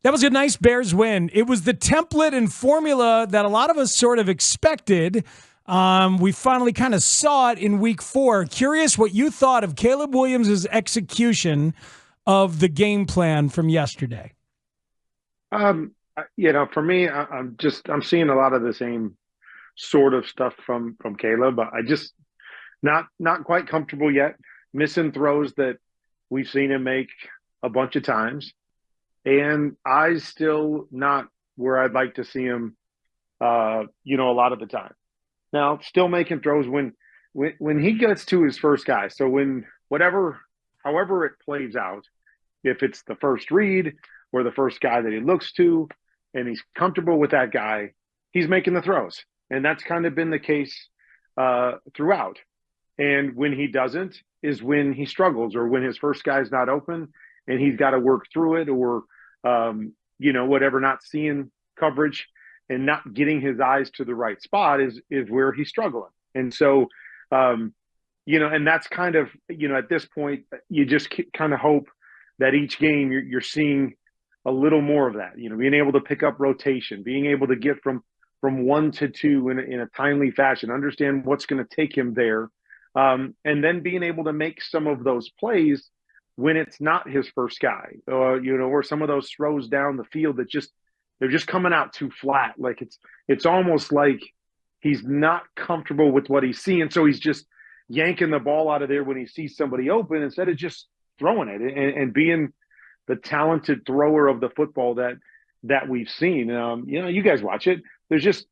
That was a nice Bears win. It was the template and formula that a lot of us sort of expected. We finally kind of saw it in week 4. Curious what you thought of Caleb Williams' execution of the game plan from yesterday. For me, I'm seeing a lot of the same sort of stuff from Caleb. I just not quite comfortable yet. Missing throws that we've seen him make a bunch of times. And eyes still not where I'd like to see him, a lot of the time. Now, still making throws when he gets to his first guy. So however it plays out, if it's the first read or the first guy that he looks to, and he's comfortable with that guy, he's making the throws. And that's kind of been the case throughout. And when he doesn't is when he struggles, or when his first guy's not open and he's got to work through it, or whatever, not seeing coverage and not getting his eyes to the right spot is where he's struggling. And so, and that's kind of, at this point, you just kind of hope that each game you're seeing a little more of that, being able to pick up rotation, being able to get from 1 to 2 in a timely fashion, understand what's going to take him there. And then being able to make some of those plays when it's not his first guy, or some of those throws down the field that they're just coming out too flat. Like it's almost like he's not comfortable with what he's seeing. So he's just yanking the ball out of there when he sees somebody open, instead of just throwing it and being the talented thrower of the football that we've seen. You guys watch it. There's just,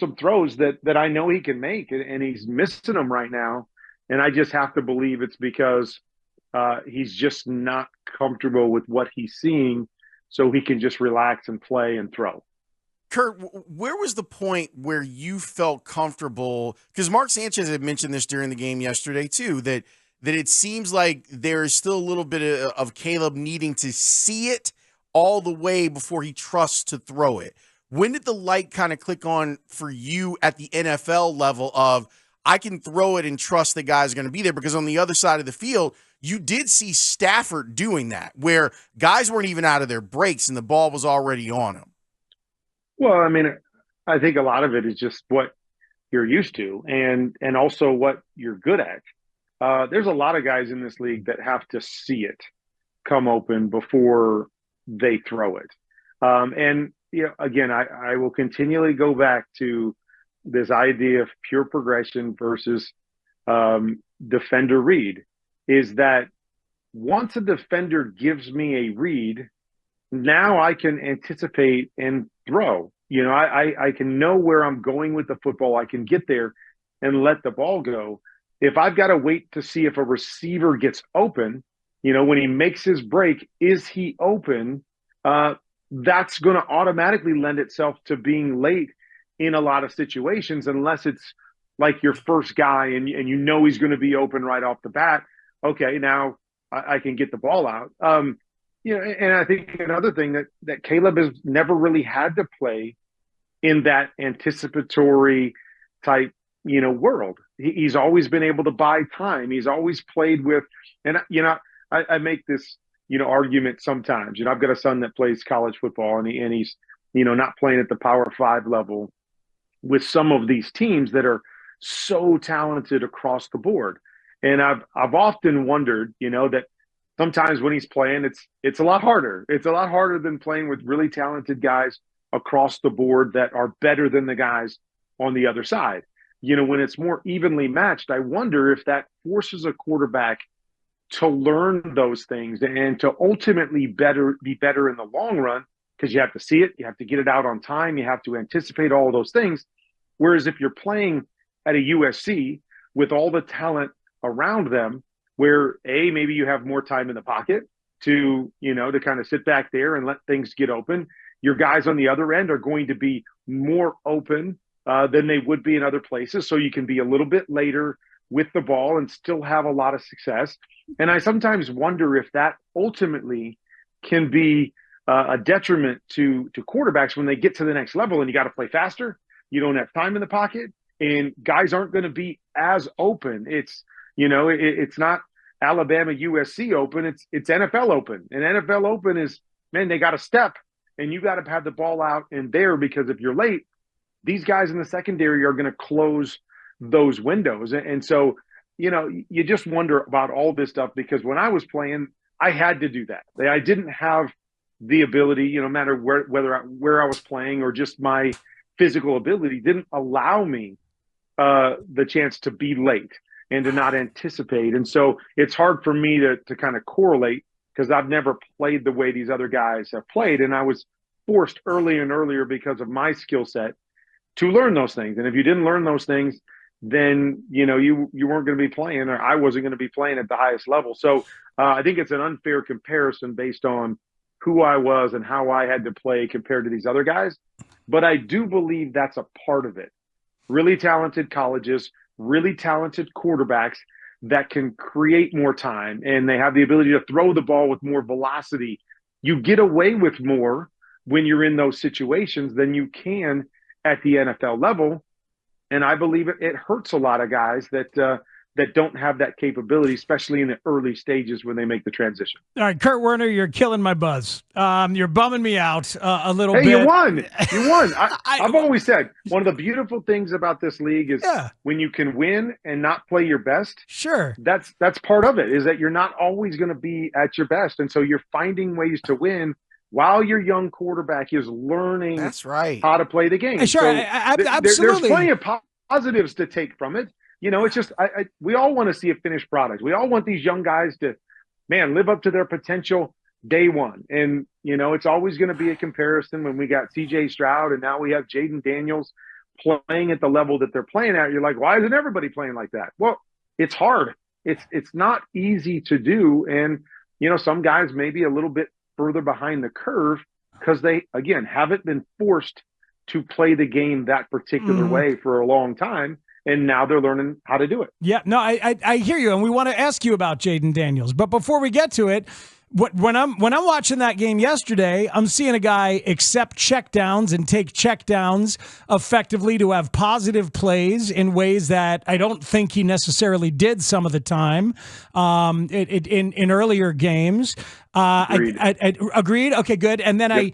some throws that I know he can make, and he's missing them right now. And I just have to believe it's because he's just not comfortable with what he's seeing, so he can just relax and play and throw. Kurt, where was the point where you felt comfortable? Because Mark Sanchez had mentioned this during the game yesterday too, that it seems like there is still a little bit of Caleb needing to see it all the way before he trusts to throw it. When did the light kind of click on for you at the NFL level of, I can throw it and trust the guy's going to be there? Because on the other side of the field, you did see Stafford doing that, where guys weren't even out of their breaks and the ball was already on him. Well, I mean, I think a lot of it is just what you're used to, and also what you're good at. There's a lot of guys in this league that have to see it come open before they throw it. And again, I will continually go back to this idea of pure progression versus defender read, is that once a defender gives me a read, now I can anticipate and throw. I can know where I'm going with the football. I can get there and let the ball go. If I've got to wait to see if a receiver gets open, when he makes his break, is he open? That's going to automatically lend itself to being late in a lot of situations, unless it's like your first guy and he's going to be open right off the bat. Okay, now I can get the ball out. And I think another thing that Caleb has never really had to play in that anticipatory type, world. He's always been able to buy time. He's always played with, and I make this, argument sometimes. I've got a son that plays college football, and he's, not playing at the Power 5 level with some of these teams that are so talented across the board. And I've often wondered, that sometimes when he's playing, it's a lot harder. It's a lot harder than playing with really talented guys across the board that are better than the guys on the other side. When it's more evenly matched, I wonder if that forces a quarterback to learn those things and to ultimately be better in the long run, because you have to see it, you have to get it out on time, you have to anticipate all of those things. Whereas if you're playing at a USC with all the talent around them, where maybe you have more time in the pocket to kind of sit back there and let things get open. Your guys on the other end are going to be more open than they would be in other places. So you can be a little bit later with the ball and still have a lot of success. And I sometimes wonder if that ultimately can be a detriment to quarterbacks when they get to the next level and you got to play faster. You don't have time in the pocket, and guys aren't going to be as open. It's not Alabama USC open. It's NFL open, and NFL open is, man, they got to step and you got to have the ball out and there, because if you're late, these guys in the secondary are going to close those windows. And so, you just wonder about all this stuff, because when I was playing, I had to do that. I didn't have the ability, no matter where I was playing, or just my physical ability didn't allow me the chance to be late and to not anticipate. And so it's hard for me to kind of correlate, because I've never played the way these other guys have played. And I was forced earlier and earlier, because of my skill set, to learn those things. And if you didn't learn those things, then, you weren't going to be playing, or I wasn't going to be playing at the highest level. So I think it's an unfair comparison based on who I was and how I had to play compared to these other guys. But I do believe that's a part of it. Really talented colleges, really talented quarterbacks that can create more time, and they have the ability to throw the ball with more velocity. You get away with more when you're in those situations than you can at the NFL level. And I believe it hurts a lot of guys that don't have that capability, especially in the early stages when they make the transition. All right, Kurt Werner, you're killing my buzz. You're bumming me out a little bit. Hey, you won. You won. I've always said one of the beautiful things about this league is when you can win and not play your best. Sure. That's part of it, is that you're not always going to be at your best. And so you're finding ways to win while your young quarterback is learning That's right. how to play the game. Sure, so absolutely. There's plenty of positives to take from it. It's just we all want to see a finished product. We all want these young guys to, live up to their potential day one. And, it's always going to be a comparison when we got C.J. Stroud and now we have Jayden Daniels playing at the level that they're playing at. You're like, why isn't everybody playing like that? Well, it's hard. It's not easy to do. And, some guys may be a little bit further behind the curve because they, again, haven't been forced to play the game that particular way for a long time. And now they're learning how to do it. Yeah, no, I hear you, and we want to ask you about Jayden Daniels. But before we get to it, when I'm watching that game yesterday, I'm seeing a guy accept checkdowns and take checkdowns effectively to have positive plays in ways that I don't think he necessarily did some of the time in earlier games. Agreed. I agreed. Okay, good. And then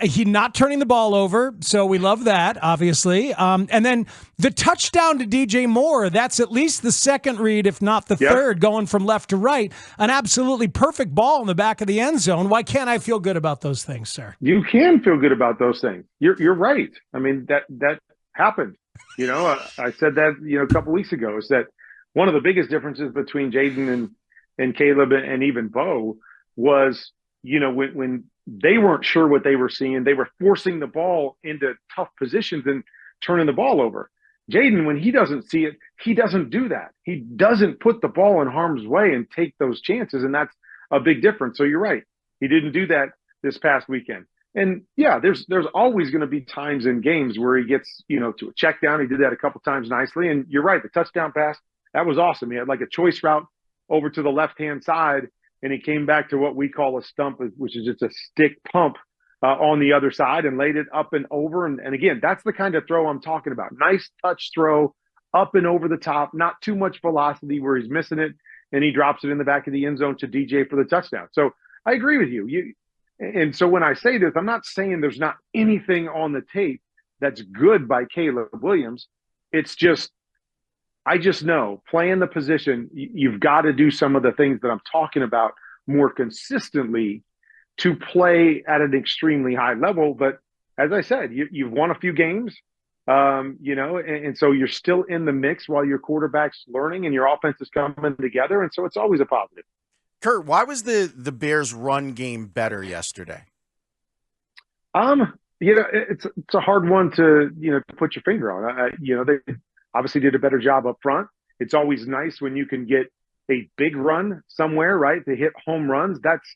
he not turning the ball over, so we love that, obviously. And then the touchdown to DJ Moore, that's at least the second read, if not the third, going from left to right. An absolutely perfect ball in the back of the end zone. Why can't I feel good about those things, sir? You can feel good about those things. You're right. I mean, that happened. I said that, a couple weeks ago, is that one of the biggest differences between Jayden and Caleb and even Bo was, when they weren't sure what they were seeing, they were forcing the ball into tough positions and turning the ball over. Jayden, when he doesn't see it, he doesn't do that. He doesn't put the ball in harm's way and take those chances, and that's a big difference. So you're right. He didn't do that this past weekend. And there's always going to be times in games where he gets, to a check down. He did that a couple times nicely. And you're right. The touchdown pass, that was awesome. He had like a choice route over to the left-hand side, and he came back to what we call a stump, which is just a stick pump on the other side, and laid it up and over. And again, that's the kind of throw I'm talking about. Nice touch throw, up and over the top, not too much velocity where he's missing it, and he drops it in the back of the end zone to DJ for the touchdown. So I agree with you. And so when I say this, I'm not saying there's not anything on the tape that's good by Caleb Williams. It's just, I just know playing the position, you've got to do some of the things that I'm talking about more consistently to play at an extremely high level. But as I said, you've won a few games, and so you're still in the mix while your quarterback's learning and your offense is coming together. And so it's always a positive. Kurt, why was the Bears run game better yesterday? It's a hard one to put your finger on. They obviously did a better job up front. It's always nice when you can get a big run somewhere, right? To hit home runs. That's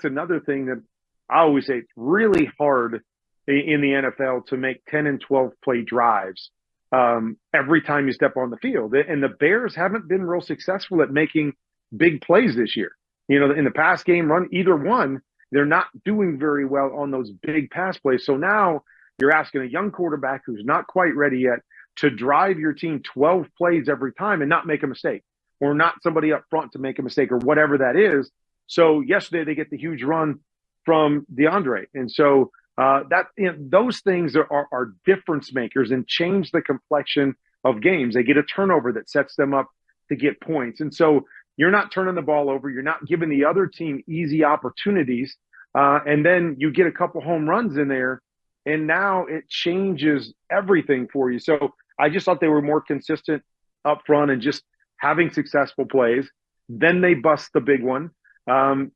another thing that I always say, it's really hard in the NFL to make 10 and 12 play drives every time you step on the field. And the Bears haven't been real successful at making big plays this year. In the pass game, run either one, they're not doing very well on those big pass plays. So now you're asking a young quarterback who's not quite ready yet to drive your team 12 plays every time and not make a mistake, or not somebody up front to make a mistake, or whatever that is. So yesterday they get the huge run from DeAndre. And so those things are difference makers and change the complexion of games. They get a turnover that sets them up to get points. And so you're not turning the ball over. You're not giving the other team easy opportunities. And then you get a couple home runs in there, and now it changes everything for you. So I just thought they were more consistent up front and just having successful plays. Then they bust the big one. And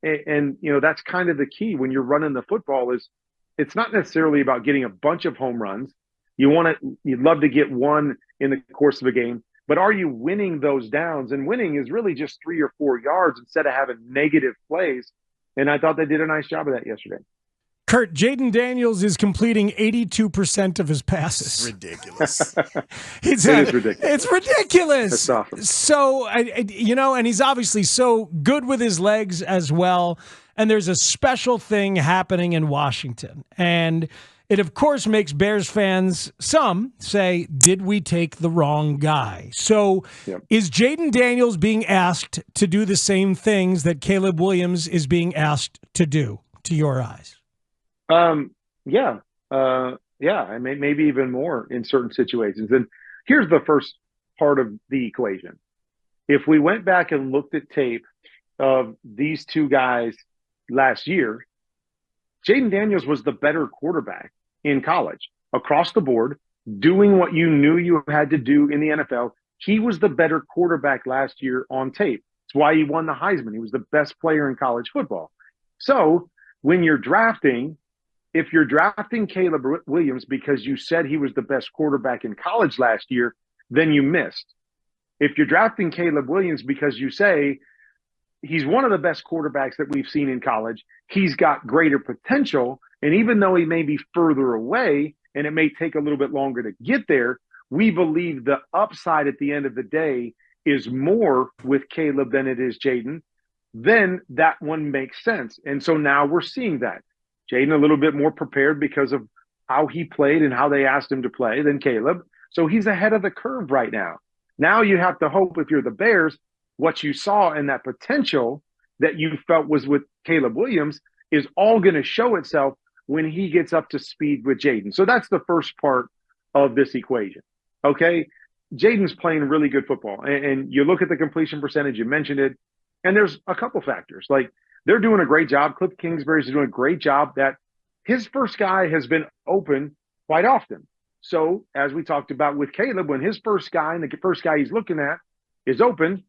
that's kind of the key when you're running the football is it's not necessarily about getting a bunch of home runs. You'd love to get one in the course of a game, but are you winning those downs? And winning is really just 3 or 4 yards instead of having negative plays. And I thought they did a nice job of that yesterday. Kurt, Jayden Daniels is completing 82% of his passes. Ridiculous. It is ridiculous. It's ridiculous. That's awesome. So, and he's obviously so good with his legs as well. And there's a special thing happening in Washington. And it, of course, makes Bears fans, some say, did we take the wrong guy? So Is Jayden Daniels being asked to do the same things that Caleb Williams is being asked to do, to your eyes? Yeah. I mean, maybe even more in certain situations. And here's the first part of the equation. If we went back and looked at tape of these two guys last year, Jayden Daniels was the better quarterback in college across the board, doing what you knew you had to do in the NFL. He was the better quarterback last year on tape. That's why he won the Heisman. He was the best player in college football. So when you're drafting, if you're drafting Caleb Williams because you said he was the best quarterback in college last year, then you missed. If you're drafting Caleb Williams because you say he's one of the best quarterbacks that we've seen in college, he's got greater potential, and even though he may be further away and it may take a little bit longer to get there, we believe the upside at the end of the day is more with Caleb than it is Jayden, then that one makes sense. And so now we're seeing that. Jayden a little bit more prepared because of how he played and how they asked him to play than Caleb. So he's ahead of the curve right now. Now you have to hope, if you're the Bears, what you saw and that potential that you felt was with Caleb Williams is all going to show itself when he gets up to speed with Jayden. So that's the first part of this equation. Okay. Jayden's playing really good football, and you look at the completion percentage, you mentioned it, and there's a couple factors. Like, they're doing a great job. Cliff Kingsbury's doing a great job that his first guy has been open quite often. So as we talked about with Caleb, when his first guy and the first guy he's looking at is open,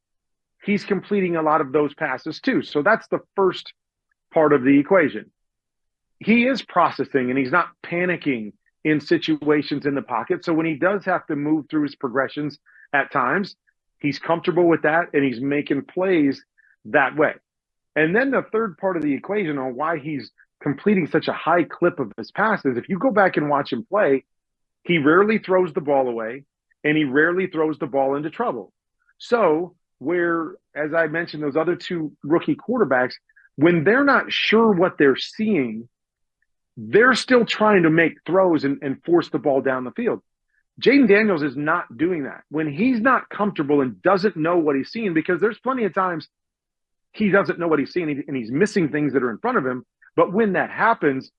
he's completing a lot of those passes too. So that's the first part of the equation. He is processing and he's not panicking in situations in the pocket. So when he does have to move through his progressions at times, he's comfortable with that and he's making plays that way. And then the third part of the equation on why he's completing such a high clip of his passes, if you go back and watch him play, he rarely throws the ball away and he rarely throws the ball into trouble. So where, as I mentioned, those other two rookie quarterbacks, when they're not sure what they're seeing, they're still trying to make throws and force the ball down the field. Jayden Daniels is not doing that. When he's not comfortable and doesn't know what he's seeing, because there's plenty of times he doesn't know what he's seeing and he's missing things that are in front of him. But when that happens,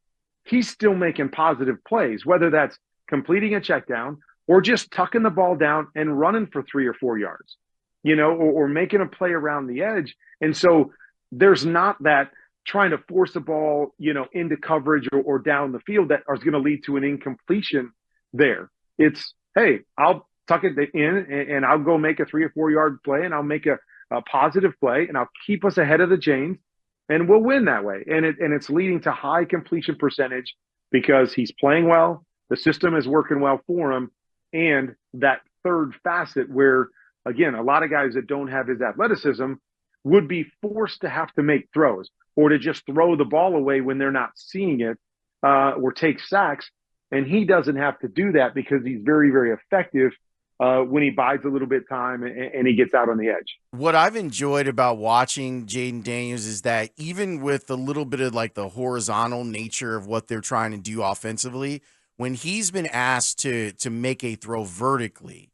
he's still making positive plays, whether that's completing a check down or just tucking the ball down and running for 3 or 4 yards, or making a play around the edge. And so there's not that trying to force the ball, into coverage or down the field that is going to lead to an incompletion there. It's, hey, I'll tuck it in and I'll go make a 3 or 4 yard play and I'll make a positive play and I'll keep us ahead of the chains and we'll win that way. And it's leading to high completion percentage because he's playing well. The system is working well for him. And that third facet where, again, a lot of guys that don't have his athleticism would be forced to have to make throws or to just throw the ball away when they're not seeing it or take sacks. And he doesn't have to do that because he's very, very effective when he bides a little bit of time and he gets out on the edge. What I've enjoyed about watching Jayden Daniels is that even with a little bit of like the horizontal nature of what they're trying to do offensively, when he's been asked to make a throw vertically,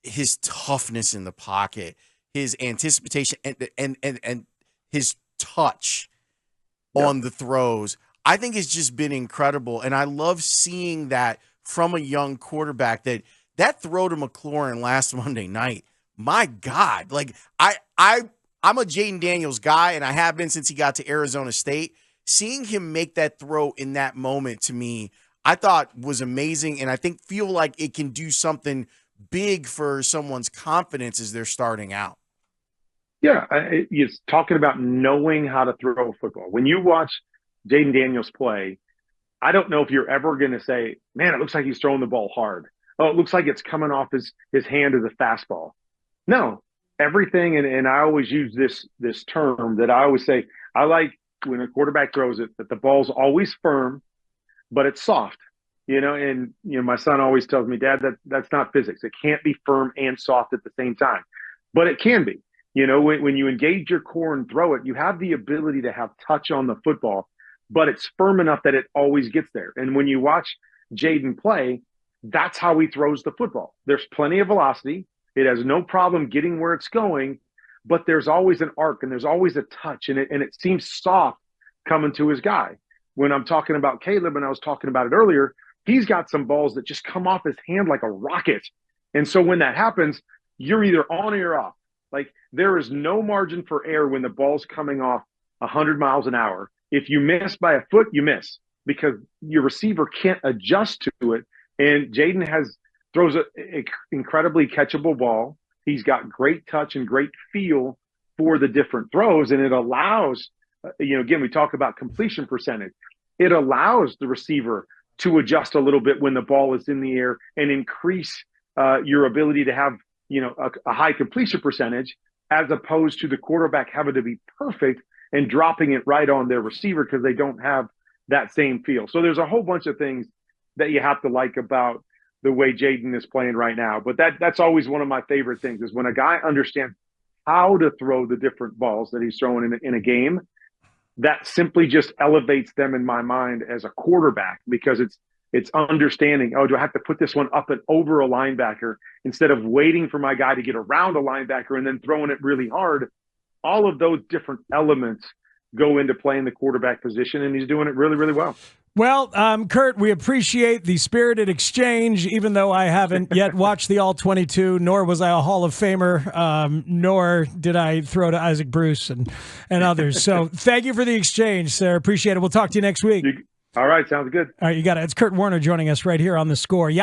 his toughness in the pocket, his anticipation and his touch on the throws. I think it's just been incredible. And I love seeing that from a young quarterback, that throw to McLaurin last Monday night. My God, like I'm a Jayden Daniels guy, and I have been since he got to Arizona State. Seeing him make that throw in that moment, to me, I thought was amazing, and I feel like it can do something big for someone's confidence as they're starting out. Yeah, it's talking about knowing how to throw a football. When you watch Jayden Daniels play, I don't know if you're ever going to say, man, it looks like he's throwing the ball hard. Oh, it looks like it's coming off his hand as a fastball. No, everything, and I always use this term that I always say, I like when a quarterback throws it, that the ball's always firm, but it's soft. And my son always tells me, Dad, that's not physics. It can't be firm and soft at the same time, but it can be. When you engage your core and throw it, you have the ability to have touch on the football, but it's firm enough that it always gets there. And when you watch Jayden play, that's how he throws the football. There's plenty of velocity. It has no problem getting where it's going, but there's always an arc and there's always a touch, and it seems soft coming to his guy. When I'm talking about Caleb, and I was talking about it earlier, he's got some balls that just come off his hand like a rocket. And so when that happens, you're either on or you're off. Like, there is no margin for error when the ball's coming off 100 miles an hour. If you miss by a foot, you miss because your receiver can't adjust to it. And Jayden throws an incredibly catchable ball. He's got great touch and great feel for the different throws, and it allows, again, we talk about completion percentage. It allows the receiver to adjust a little bit when the ball is in the air and increase your ability to have, a high completion percentage, as opposed to the quarterback having to be perfect and dropping it right on their receiver because they don't have that same feel. So there's a whole bunch of things that you have to like about the way Jayden is playing right now. But that's always one of my favorite things, is when a guy understands how to throw the different balls that he's throwing in a game. That simply just elevates them in my mind as a quarterback, because it's understanding, do I have to put this one up and over a linebacker instead of waiting for my guy to get around a linebacker and then throwing it really hard? All of those different elements go into playing the quarterback position, and he's doing it really, really well. Well, Kurt, we appreciate the spirited exchange, even though I haven't yet watched the All-22, nor was I a Hall of Famer, nor did I throw to Isaac Bruce and others. So thank you for the exchange, sir. Appreciate it. We'll talk to you next week. All right. Sounds good. All right. You got it. It's Kurt Warner joining us right here on The Score. Yeah.